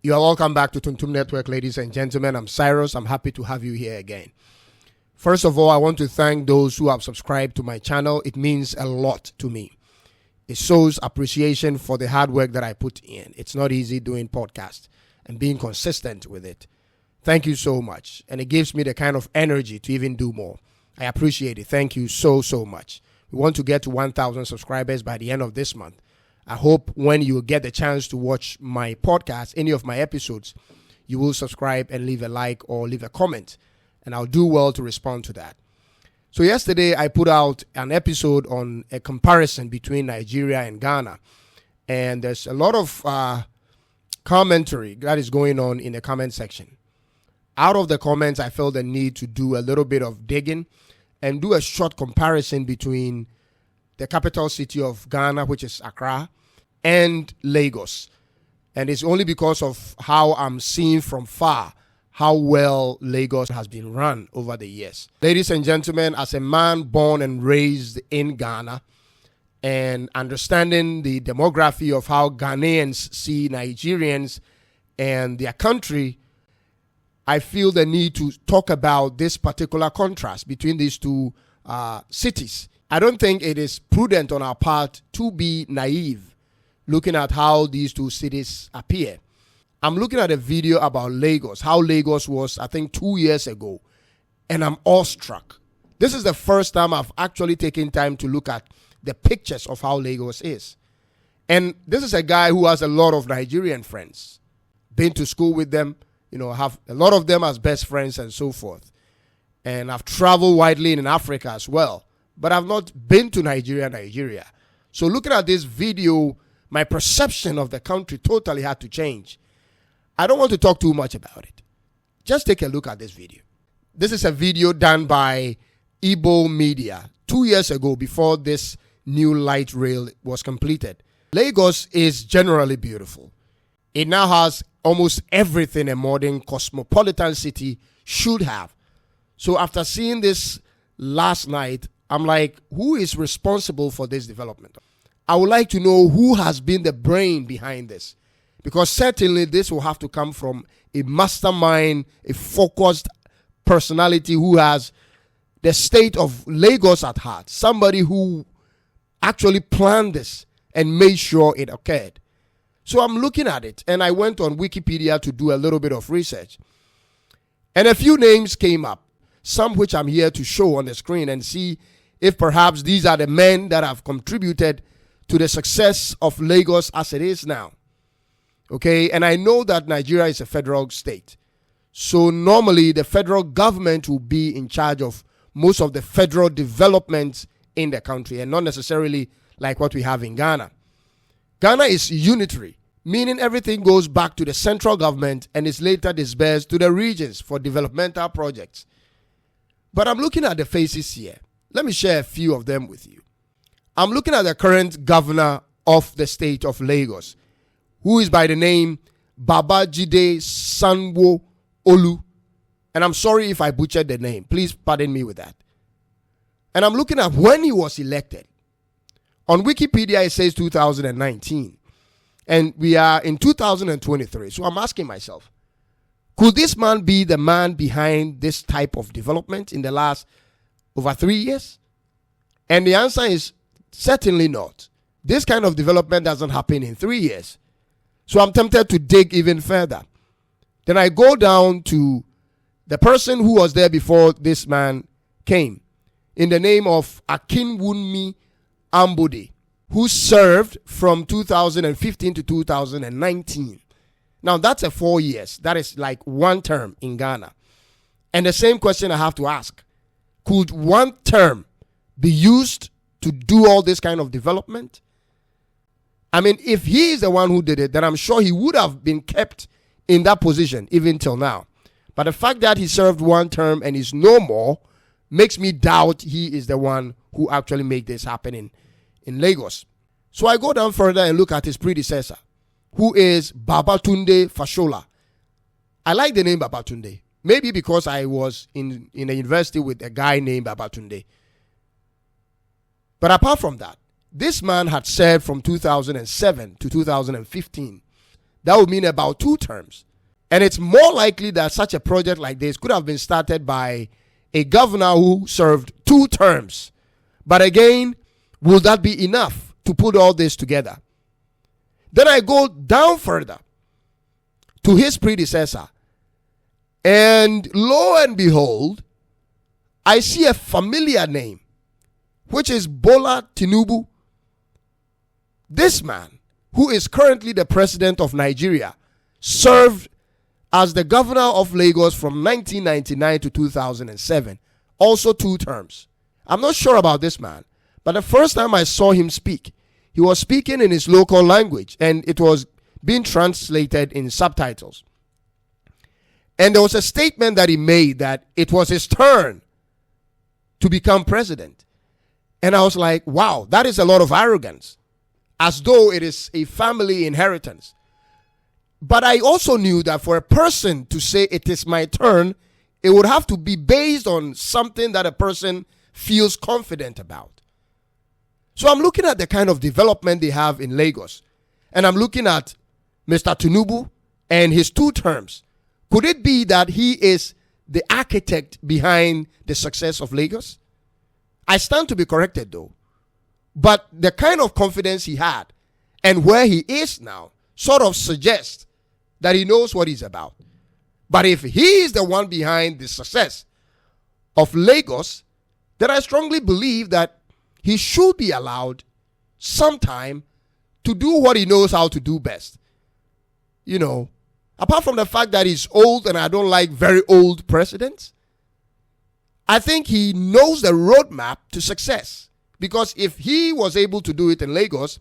You are welcome back to Tuntum Network, ladies and gentlemen. I'm Cyrus. I'm happy to have you here again. First of all, I want to thank those who have subscribed to my channel. It means a lot to me. It shows appreciation for the hard work that I put in. It's not easy doing podcasts and being consistent with it. Thank you so much. And it gives me the kind of energy to even do more. I appreciate it. Thank you so much. We want to get to 1,000 subscribers by the end of this month. I hope when you get the chance to watch my podcast, any of my episodes, you will subscribe and leave a like or leave a comment. And I'll do well to respond to that. So yesterday I put out an episode on a comparison between Nigeria and Ghana. And there's a lot of commentary that is going on in the comment section. Out of the comments, I felt the need to do a little bit of digging and do a short comparison between the capital city of Ghana, which is Accra, and Lagos. And it's only because of how I'm seeing from far how well Lagos has been run over the years. Ladies and gentlemen, as a man born and raised in Ghana and understanding the demography of how Ghanaians see Nigerians and their country, I feel the need to talk about this particular contrast between these two cities. I don't think it is prudent on our part to be naive looking at how these two cities appear. I'm looking at a video about Lagos, how Lagos was, I think, 2 years ago, and I'm awestruck. This is the first time I've actually taken time to look at the pictures of how Lagos is. And this is a guy who has a lot of Nigerian friends, been to school with them, have a lot of them as best friends and so forth. And I've traveled widely in Africa as well. But I've not been to Nigeria. So looking at this video, my perception of the country totally had to change. I don't want to talk too much about it. Just take a look at this video. This is a video done by Igbo Media 2 years ago before this new light rail was completed. Lagos is generally beautiful. It now has almost everything a modern cosmopolitan city should have. So after seeing this last night, I'm like, who is responsible for this development? I would like to know who has been the brain behind this. Because certainly this will have to come from a mastermind, a focused personality who has the state of Lagos at heart. Somebody who actually planned this and made sure it occurred. So I'm looking at it, and I went on Wikipedia to do a little bit of research. And a few names came up, some which I'm here to show on the screen and see if perhaps these are the men that have contributed to the success of Lagos as it is now. Okay, and I know that Nigeria is a federal state. So normally the federal government will be in charge of most of the federal developments in the country and not necessarily like what we have in Ghana. Ghana is unitary, meaning everything goes back to the central government and is later disbursed to the regions for developmental projects. But I'm looking at the faces here. Let me share a few of them with you. I'm looking at the current governor of the state of Lagos, who is by the name Babajide Sanwo-Olu. And I'm sorry if I butchered the name. Please pardon me with that. And I'm looking at when he was elected. On Wikipedia, it says 2019. And we are in 2023. So I'm asking myself, could this man be the man behind this type of development in the last over 3 years? And the answer is certainly not. This kind of development doesn't happen in 3 years. So I'm tempted to dig even further. Then I go down to the person who was there before this man came, in the name of Akinwunmi Ambode, who served from 2015 to 2019. Now that's a 4 years. That is like one term in Ghana. And the same question I have to ask. Could one term be used to do all this kind of development? I mean, if he is the one who did it, then I'm sure he would have been kept in that position even till now. But the fact that he served one term and is no more makes me doubt he is the one who actually made this happen in Lagos. So I go down further and look at his predecessor, who is Babatunde Fashola. I like the name Babatunde. Maybe because I was in a university with a guy named Babatunde. But apart from that, this man had served from 2007 to 2015. That would mean about 2 terms. And it's more likely that such a project like this could have been started by a governor who served 2 terms. But again, will that be enough to put all this together? Then I go down further to his predecessor, and lo and behold, I see a familiar name, which is Bola Tinubu. This man, who is currently the president of Nigeria, served as the governor of Lagos from 1999 to 2007, also 2 terms. I'm not sure about this man, but the first time I saw him speak, he was speaking in his local language, and it was being translated in subtitles. And there was a statement that he made that it was his turn to become president. And I was like, wow, that is a lot of arrogance, as though it is a family inheritance. But I also knew that for a person to say it is my turn, it would have to be based on something that a person feels confident about. So I'm looking at the kind of development they have in Lagos, and I'm looking at Mr. Tinubu and his 2 terms. Could it be that he is the architect behind the success of Lagos? I stand to be corrected though. But the kind of confidence he had and where he is now sort of suggests that he knows what he's about. But if he is the one behind the success of Lagos, then I strongly believe that he should be allowed some time to do what he knows how to do best. You know, apart from the fact that he's old and I don't like very old presidents, I think he knows the roadmap to success. Because if he was able to do it in Lagos,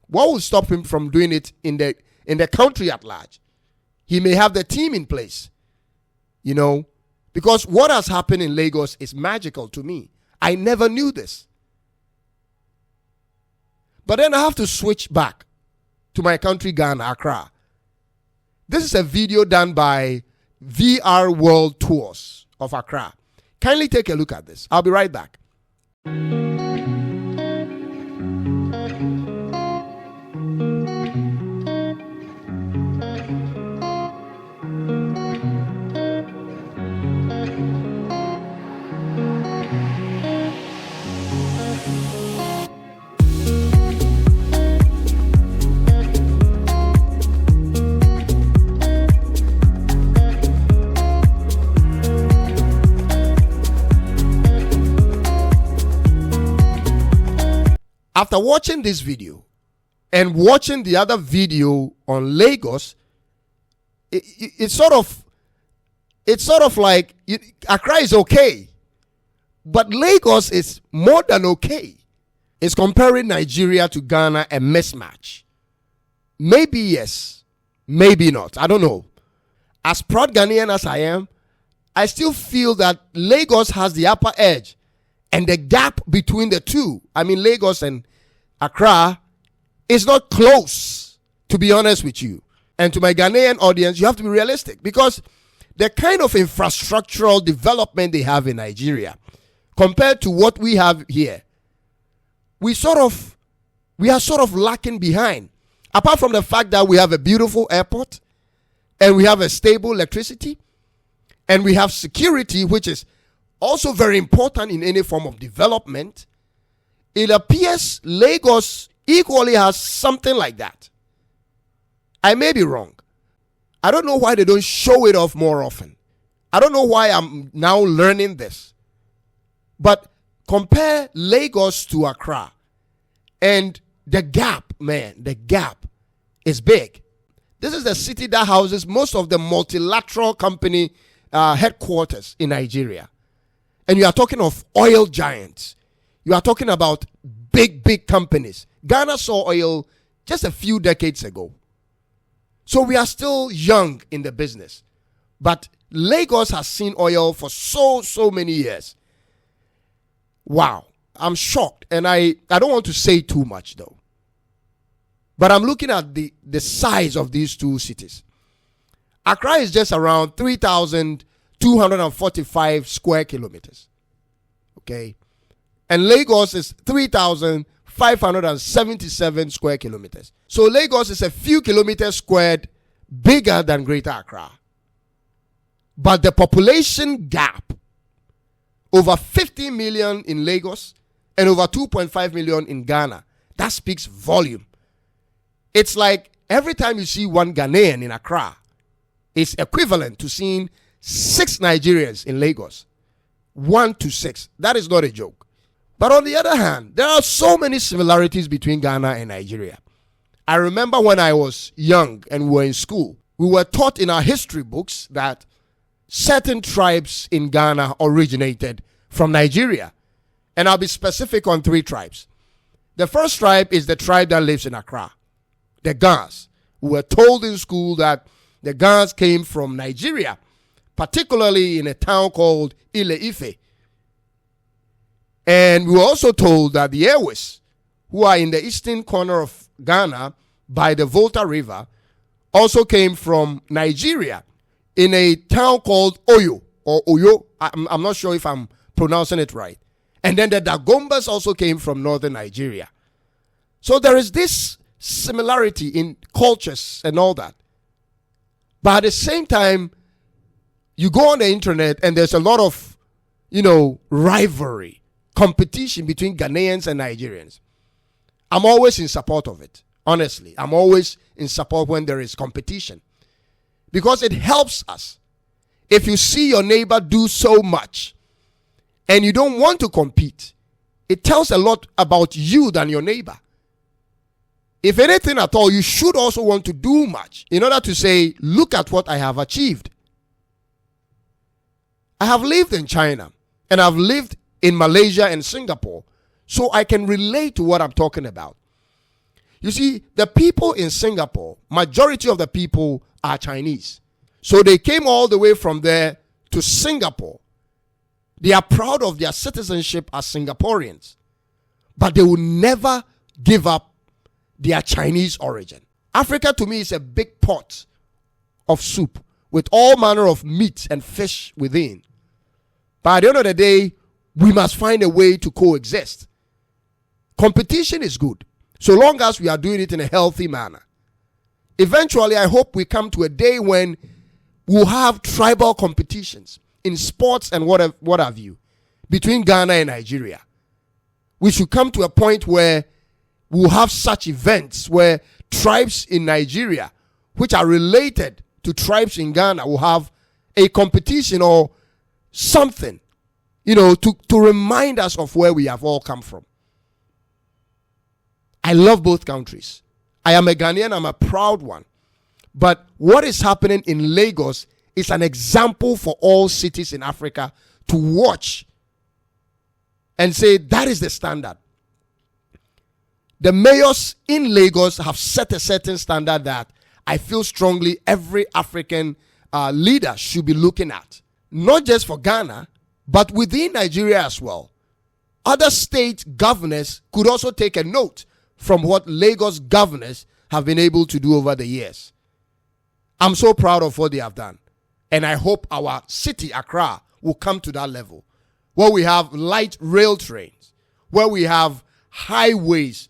what would stop him from doing it in the country at large? He may have the team in place, you know, because what has happened in Lagos is magical to me. I never knew this. But then I have to switch back to my country, Ghana, Accra. This is a video done by VR World Tours of Accra. Kindly take a look at this. I'll be right back. After watching this video and watching the other video on Lagos, it's sort of like Accra is okay, but Lagos is more than okay. It's comparing Nigeria to Ghana, a mismatch. Maybe yes, maybe not. I don't know. As proud Ghanaian as I am, I still feel that Lagos has the upper edge, and the gap between the two, I mean Lagos and Accra, is not close, to be honest with you. And to my Ghanaian audience, you have to be realistic, because the kind of infrastructural development they have in Nigeria compared to what we have here, we are sort of lacking behind. Apart from the fact that we have a beautiful airport and we have a stable electricity and we have security, which is also very important in any form of development, it appears Lagos equally has something like that. I may be wrong. I don't know why they don't show it off more often. I don't know why I'm now learning this. But compare Lagos to Accra, and the gap, man, the gap is big. This is the city that houses most of the multilateral company headquarters in Nigeria. And you are talking of oil giants. You are talking about big companies. Ghana saw oil just a few decades ago. So we are still young in the business. But Lagos has seen oil for so many years. Wow. I'm shocked. And I don't want to say too much though. But I'm looking at the size of these two cities. Accra is just around 3,245 square kilometers. Okay. And Lagos is 3,577 square kilometers. So Lagos is a few kilometers squared bigger than Greater Accra. But the population gap, over 50 million in Lagos and over 2.5 million in Ghana, that speaks volume. It's like every time you see one Ghanaian in Accra, it's equivalent to seeing 6 Nigerians in Lagos. 1 to 6. That is not a joke. But on the other hand, there are so many similarities between Ghana and Nigeria. I remember when I was young and we were in school, we were taught in our history books that certain tribes in Ghana originated from Nigeria. And I'll be specific on 3 tribes. The first tribe is the tribe that lives in Accra, the Gans. We were told in school that the Gans came from Nigeria, particularly in a town called Ile-Ife. And we were also told that the Ewes, who are in the eastern corner of Ghana by the Volta River, also came from Nigeria in a town called Oyo or Oyo. I'm not sure if I'm pronouncing it right. And then the Dagombas also came from northern Nigeria. So there is this similarity in cultures and all that. But at the same time, you go on the internet and there's a lot of, rivalry, competition between Ghanaians and Nigerians. I'm always in support of it. Honestly, I'm always in support when there is competition. Because it helps us. If you see your neighbor do so much and you don't want to compete, it tells a lot about you than your neighbor. If anything at all, you should also want to do much in order to say, look at what I have achieved. I have lived in China and I've lived in Malaysia and Singapore, so I can relate to what I'm talking about. You see, the people in Singapore, majority of the people are Chinese. So they came all the way from there to Singapore. They are proud of their citizenship as Singaporeans, but they will never give up their Chinese origin. Africa to me is a big pot of soup with all manner of meat and fish within. But at the end of the day, we must find a way to coexist. Competition is good, so long as we are doing it in a healthy manner. Eventually, I hope we come to a day when we'll have tribal competitions in sports and what have you between Ghana and Nigeria. We should come to a point where we'll have such events where tribes in Nigeria, which are related to tribes in Ghana, will have a competition or something, to remind us of where we have all come from. I love both countries. I am a Ghanaian, I'm a proud one. But what is happening in Lagos is an example for all cities in Africa to watch and say that is the standard. The mayors in Lagos have set a certain standard that I feel strongly every African leader should be looking at. Not just for Ghana, but within Nigeria as well. Other state governors could also take a note from what Lagos governors have been able to do over the years. I'm so proud of what they have done. And I hope our city, Accra, will come to that level, where we have light rail trains, where we have highways,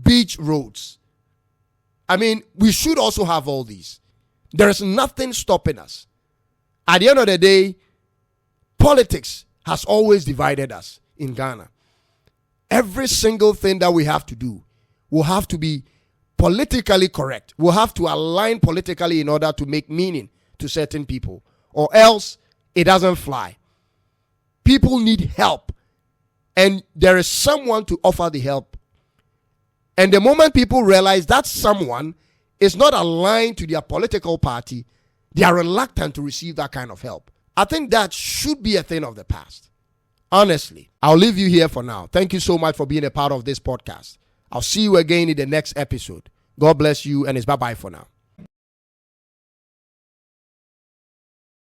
beach roads. I mean, we should also have all these. There is nothing stopping us. At the end of the day, politics has always divided us in Ghana. Every single thing that we have to do will have to be politically correct. We'll have to align politically in order to make meaning to certain people, or else it doesn't fly. People need help, and there is someone to offer the help. And the moment people realize that someone is not aligned to their political party, they are reluctant to receive that kind of help. I think that should be a thing of the past. Honestly, I'll leave you here for now. Thank you so much for being a part of this podcast. I'll see you again in the next episode. God bless you, and it's bye-bye for now.